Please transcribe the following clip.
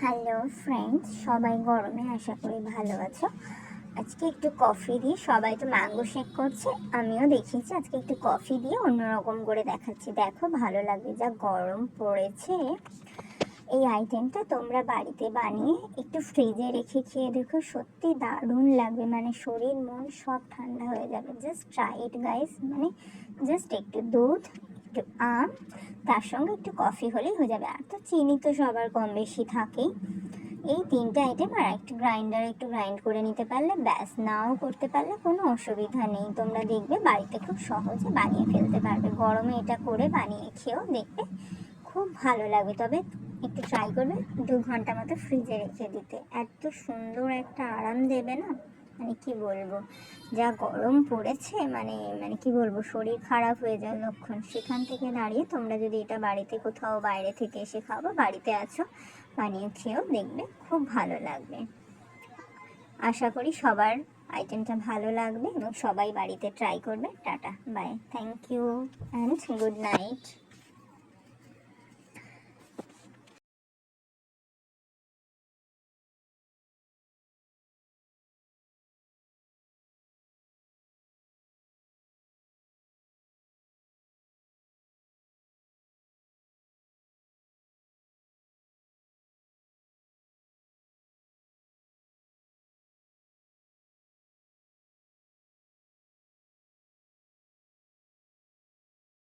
Hello friends, সবাই গরমে আশা করি ভালো আছো। আজকে একটু কফি দিয়ে, সবাই তো ম্যাঙ্গো শেক করছে, আমিও দেখিয়েছি আজকে একটু কফি দিয়ে অন্যরকম করে দেখাচ্ছি। দেখো ভালো লাগবে, যা গরম পড়েছে। এই আইটেমটা তোমরা বাড়িতে বানিয়ে একটু ফ্রিজে রেখে খেয়ে দেখো, সত্যি দারুণ লাগবে, মানে শরীর মন সব ঠান্ডা হয়ে যাবে। Just try it guys. মানে জাস্ট একটু দুধ, একটু আম, তার সঙ্গে একটু কফি হলেই হয়ে যাবে। আর তো চিনি তো সবার কম বেশি থাকেই। এই তিনটে আইটেম আর একটু গ্রাইন্ডারে একটু গ্রাইন্ড করে নিতে পারলে ব্যাস, নাও করতে পারলে কোনো অসুবিধা নেই। তোমরা দেখবে বাড়িতে খুব সহজে বানিয়ে ফেলতে পারবে। গরমে এটা করে বানিয়ে খেয়েও দেখবে খুব ভালো লাগবে। তবে একটু ট্রাই করবে 2 ঘন্টা মতো ফ্রিজে রেখে দিতে, এত সুন্দর একটা আরাম দেবে না, মানে কি বলবো। যা গরম পড়েছে, মানে মানে কি বলবো, শরীর খারাপ হয়ে যাওয়ার লক্ষণ। সেখান থেকে দাঁড়িয়ে তোমরা যদি এটা বাড়িতে কোথাও বাইরে থেকে এসে খাও বা বাড়িতে আছো, বানিয়ে খেয়েও দেখবে খুব ভালো লাগবে। আশা করি সবার আইটেমটা ভালো লাগবে এবং সবাই বাড়িতে ট্রাই করবে। Tata, bye, thank you and good night.